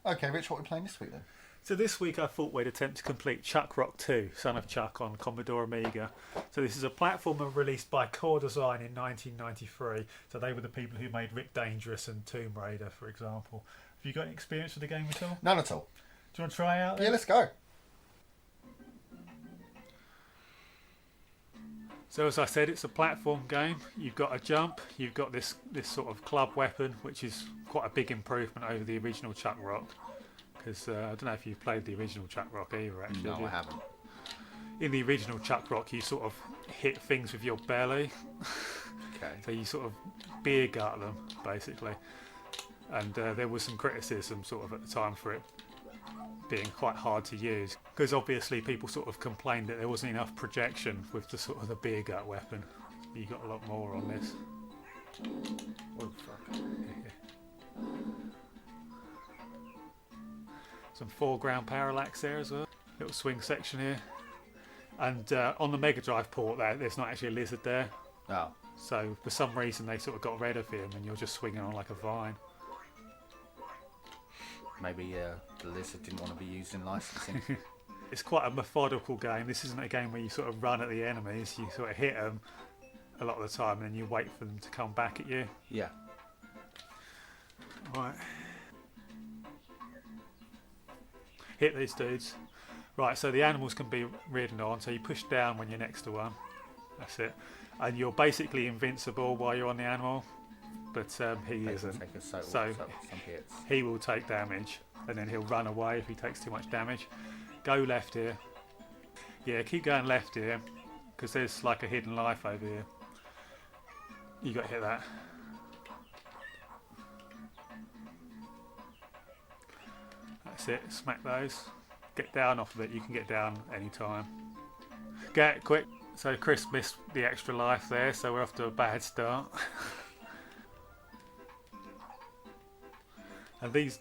Okay, Rich, what are we playing this week then? So this week I thought we'd attempt to complete Chuck Rock 2, Son of Chuck on Commodore Amiga. So this is a platformer released by Core Design in 1993. So they were the people who made Rick Dangerous and Tomb Raider, for example. Have you got any experience with the game at all? None at all. Do you want to try out then? Yeah, let's go. So as I said, it's a platform game. You've got a jump, you've got this sort of club weapon, which is quite a big improvement over the original Chuck Rock. Because I don't know if you've played the original Chuck Rock either, actually. No, I haven't. In the original Chuck Rock, you sort of hit things with your belly. Okay. So you sort of beer gut them, basically. And there was some criticism sort of at the time for it being quite hard to use. Because obviously people sort of complained that there wasn't enough projection with the sort of the beer gut weapon. You got a lot more on this. Oh, fuck. Some foreground parallax there as well. Little swing section here. And on the Mega Drive port there's not actually a lizard there. Oh. So for some reason they sort of got rid of him and you're just swinging on like a vine. Maybe the lizard didn't want to be used in licensing. It's quite a methodical game. This isn't a game where you sort of run at the enemies. You sort of hit them a lot of the time and then you wait for them to come back at you. Yeah. Right. Hit these dudes. Right, so the animals can be ridden on, so you push down when you're next to one. That's it. And you're basically invincible while you're on the animal, but he isn't. So some hits. He will take damage, and then he'll run away if he takes too much damage. Go left here. Yeah, keep going left here, because there's like a hidden life over here. You got to hit that. That's it, smack those. Get down off of it, you can get down anytime. Get quick. So Chris missed the extra life there, so we're off to a bad start. And this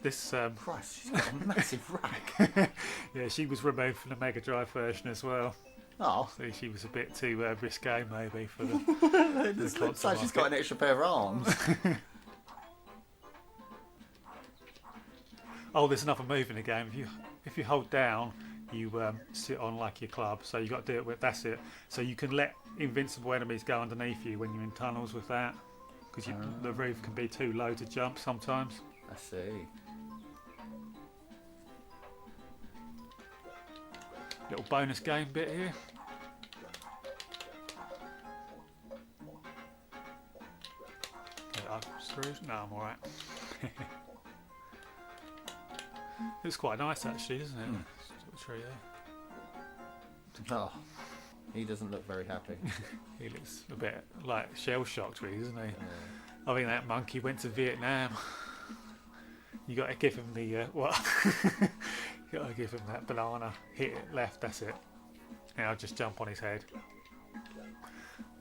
Christ, she's got a massive rack. yeah, she was removed from the Mega Drive version as well. Oh. So she was a bit too risque maybe for the It looks like she's got an extra pair of arms. Oh, there's another move in the game. If you hold down, you sit on like your club. So you got to do it with. That's it. So you can let invincible enemies go underneath you when you're in tunnels with that, because the roof can be too low to jump sometimes. I see. Little bonus game bit here. I'm screwed. No, I'm all right. It's quite nice actually, isn't it? Tree there. Oh, he doesn't look very happy. He looks a bit like shell shocked, really, doesn't he? Yeah. I think that monkey went to Vietnam. You got to give him the what? You got to give him that banana. Hit it left. That's it. And I'll just jump on his head.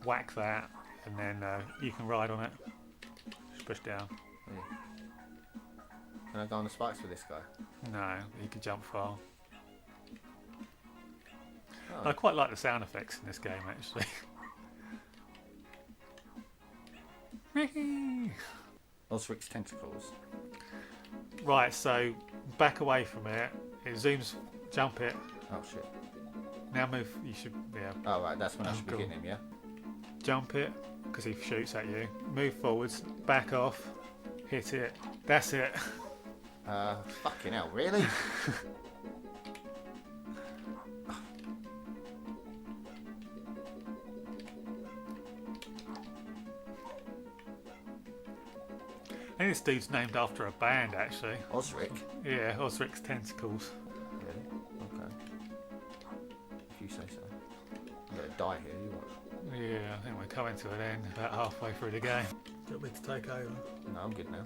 Whack that, and then you can ride on it. Just push down. Yeah. Can I go on the spikes with this guy? No, he can jump far. Oh. I quite like the sound effects in this game actually. Osric's tentacles. Right, so back away from it. It zooms. Jump it. Oh shit. Now move. You should. Yeah. Oh right, that's when I should be cool. getting him, yeah? Jump it, because he shoots at you. Move forwards. Back off. Hit it. That's it. Fucking hell, really? I think this dude's named after a band, actually. Osric? Yeah, Osric's Tentacles. Really? Okay. If you say so. I'm gonna die here, you watch. Yeah, I think we're coming to an end about halfway through the game. Do you want me to take over? No, I'm good now.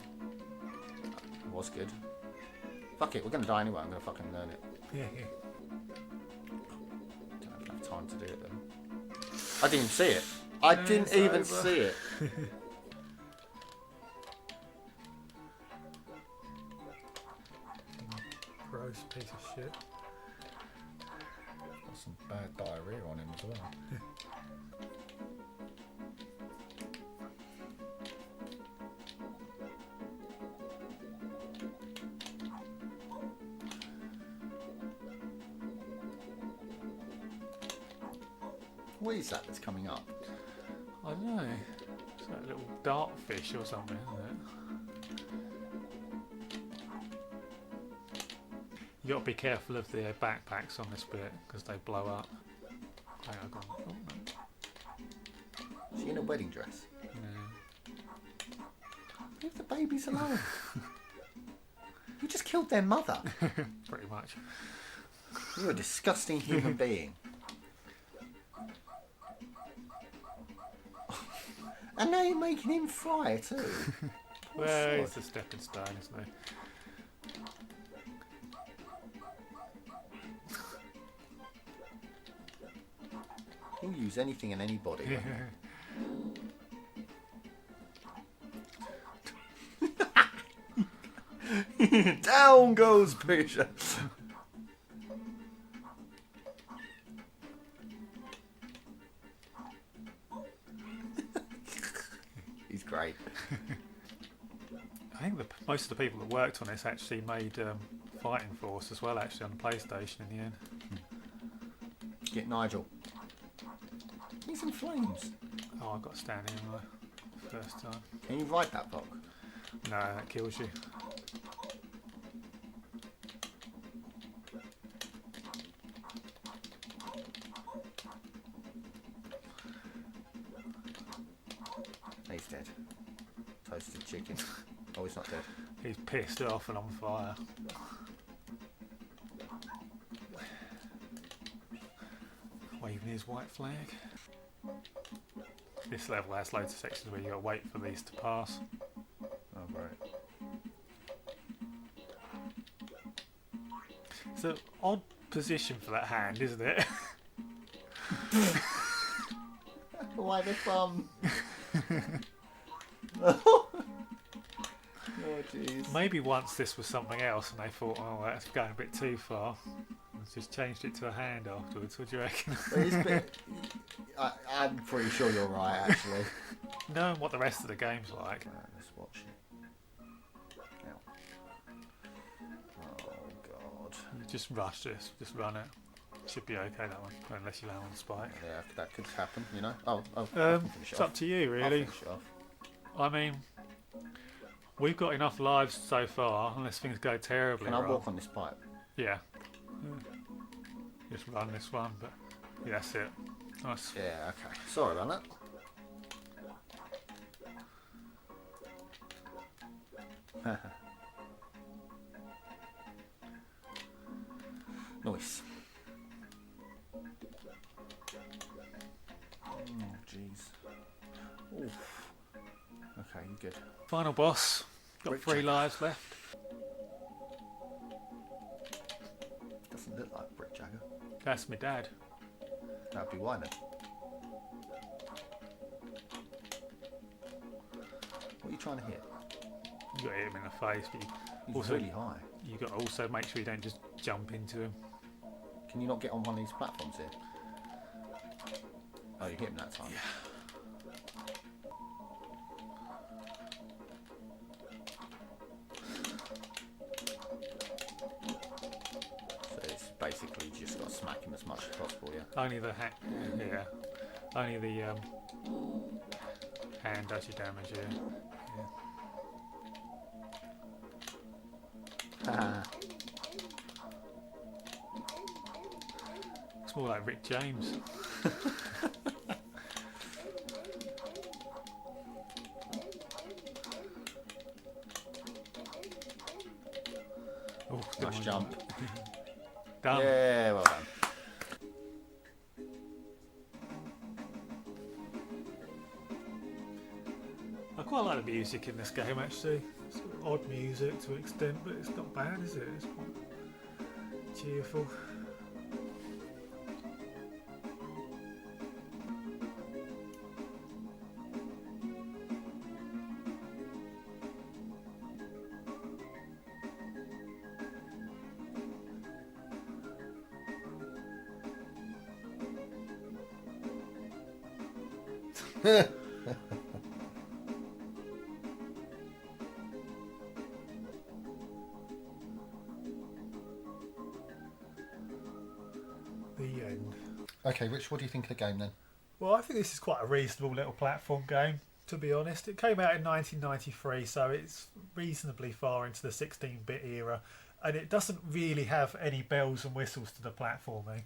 It was good. Fuck it, we're gonna die anyway, I'm gonna fucking learn it. Yeah. Don't have enough time to do it though. I didn't even see it. I didn't even see it. Gross piece of shit. Got some bad diarrhea on him as well. What is that that's coming up? I don't know. It's like a little dart fish or something, isn't it? You got to be careful of the backpacks on this bit because they blow up. Hang on, oh, no. Is she in a wedding dress? Yeah. Leave the babies alone. You just killed their mother. Pretty much. You're a disgusting human being. And now you're making him fry too. Well, he's a stepping stone, isn't he? He'll use anything and anybody. Down goes Pusher. He's great. I think most of the people that worked on this actually made Fighting Force as well, actually, on the PlayStation in the end. Get Nigel. Need some flames. Oh, I got standing in my first time. Can you ride that block? No, that kills you. He's dead. Toasted chicken. Oh, he's not dead. He's pissed off and on fire. Waving his white flag. This level has loads of sections where you got to wait for these to pass. Oh, right. It's an odd position for that hand, isn't it? Why the thumb? Oh, jeez. Maybe once this was something else and they thought, oh, that's going a bit too far. Let's just changed it to a hand afterwards. What do you reckon? I'm pretty sure you're right, actually. Knowing what the rest of the game's like. Let's watch it. Now. Oh, God. Just rush this. Just run it. Should be okay, that one. Unless you land on the spike. Yeah, that could happen, you know. Oh, I can finish it It's off. up to you, I'll really. finish it off. I mean, we've got enough lives so far, unless things go terribly Can I wrong. walk on this pipe? Yeah. Just run this one, but yeah, that's it. Nice. Yeah, okay. Sorry about that. Nice. Oh, jeez. Oof. Okay, you good. Final boss. Got Rich 3 Jack. lives left. Doesn't look like Brick Jagger. That's my dad. That'd be why then. What are you trying to hit? You got to hit him in the face, but He's Also- really high. you got to also make sure you don't just jump into him. Can you not get on one of these platforms here? Oh, you hit him that time. So it's basically you just got to smack him as much as possible, yeah. Only the only the hand does you damage here. Ah. It's more like Rick James. Oh, Nice jump. Done. Yeah, well done. I quite like the music in this game actually. It's got odd music to an extent, but it's not bad, is it? It's quite cheerful. The end. Okay, Rich, what do you think of the game then? Well, I think this is quite a reasonable little platform game, to be honest. It came out in 1993, so it's reasonably far into the 16-bit era, and it doesn't really have any bells and whistles to the platforming.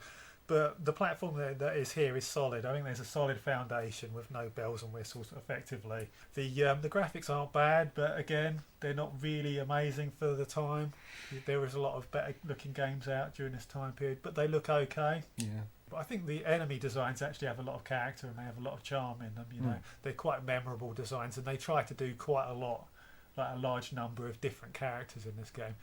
But the platform that is here is solid. I think there's a solid foundation with no bells and whistles, effectively. The graphics aren't bad, but again, they're not really amazing for the time. There is a lot of better looking games out during this time period, but they look okay. Yeah. But I think the enemy designs actually have a lot of character and they have a lot of charm in them. You know, they're quite memorable designs, and they try to do quite a lot, like a large number of different characters in this game.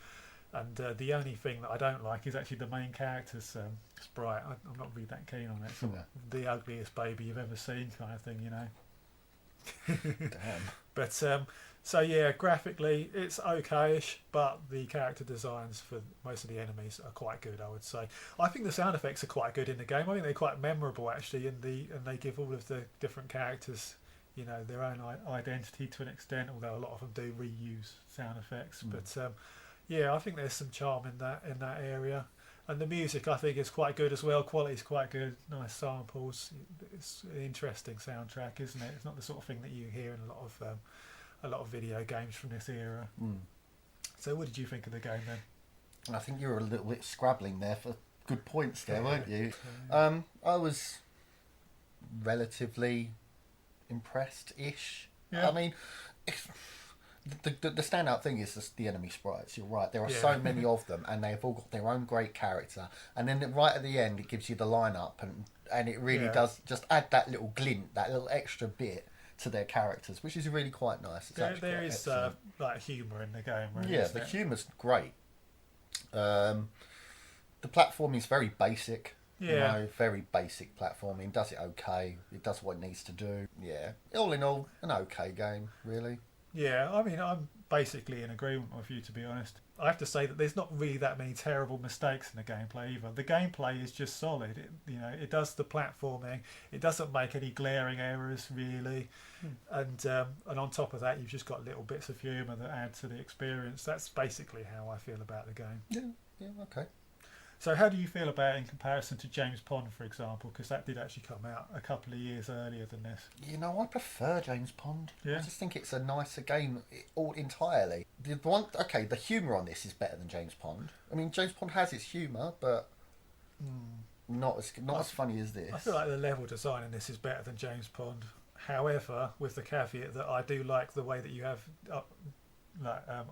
And the only thing that I don't like is actually the main character's sprite. I'm not really that keen on it. It's sort of the ugliest baby you've ever seen, kind of thing, you know. Damn. But so yeah, graphically it's okayish, but the character designs for most of the enemies are quite good, I would say. I think the sound effects are quite good in the game. I think they're quite memorable actually, and they give all of the different characters, you know, their own identity to an extent. Although a lot of them do reuse sound effects, but yeah, I think there's some charm in that area. And the music, I think, is quite good as well. Quality's quite good. Nice samples. It's an interesting soundtrack, isn't it? It's not the sort of thing that you hear in a lot of video games from this era. So, what did you think of the game then? I think you were a little bit scrabbling there for good points there, weren't you? I was relatively impressed-ish. Yeah. I mean, the standout thing is just the enemy sprites. You're right. There are so many of them, and they've all got their own great character. And then right at the end, it gives you the lineup, and it really does just add that little glint, that little extra bit to their characters, which is really quite nice. There is like humour in the game, really. Yeah, the humour's great. The platforming is very basic. Yeah. You know, very basic platforming. Does it okay. It does what it needs to do. Yeah. All in all, an okay game, really. Yeah, I mean, I'm basically in agreement with you, to be honest. I have to say that there's not really that many terrible mistakes in the gameplay either. The gameplay is just solid. It does the platforming. It doesn't make any glaring errors, really. And on top of that, you've just got little bits of humour that add to the experience. That's basically how I feel about the game. Yeah, okay. So how do you feel about it in comparison to James Pond, for example? Because that did actually come out a couple of years earlier than this. You know, I prefer James Pond. Yeah. I just think it's a nicer game all entirely. The humour on this is better than James Pond. I mean, James Pond has its humour, but not as funny as this. I feel like the level design in this is better than James Pond. However, with the caveat that I do like the way that you have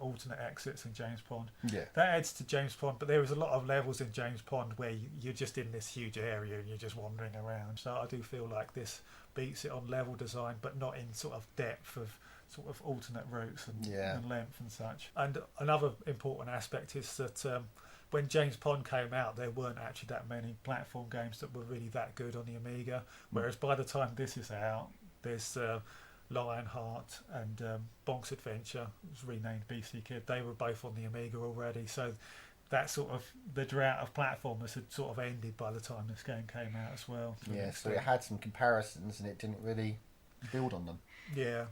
alternate exits in James Pond. Yeah. That adds to James Pond, but there is a lot of levels in James Pond where you're just in this huge area and you're just wandering around. So I do feel like this beats it on level design, but not in sort of depth of sort of alternate routes and length and such. And another important aspect is that when James Pond came out, there weren't actually that many platform games that were really that good on the Amiga, whereas by the time this is out, there's Lionheart and Bonk's Adventure, it was renamed BC Kid. They were both on the Amiga already, so that sort of the drought of platformers had sort of ended by the time this game came out as well. Yeah, so it had some comparisons and it didn't really build on them. Yeah.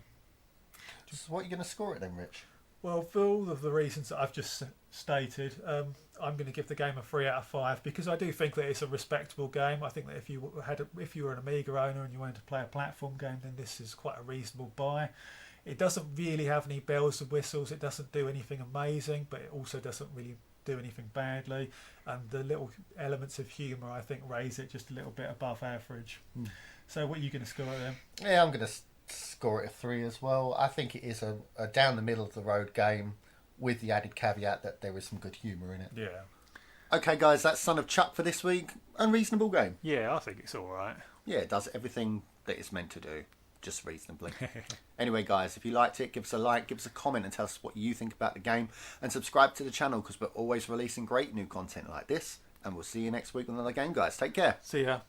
So what are you going to score it then, Rich? Well, for all of the reasons that I've just stated, I'm going to give the game a 3 out of 5 because I do think that it's a respectable game. I think that if you were an Amiga owner and you wanted to play a platform game, then this is quite a reasonable buy. It doesn't really have any bells and whistles. It doesn't do anything amazing, but it also doesn't really do anything badly. And the little elements of humour, I think, raise it just a little bit above average. So what are you going to score it then? Yeah, I'm going to score it a 3 as well. I think it is a down the middle of the road game with the added caveat that there is some good humour in it. Yeah. Okay guys, that's Son of Chuck for this week. Unreasonable game. Yeah, I think it's alright. Yeah, it does everything that it's meant to do, just reasonably. Anyway guys, if you liked it, give us a like, give us a comment and tell us what you think about the game, and subscribe to the channel because we're always releasing great new content like this. And we'll see you next week with another game, guys. Take care. See ya.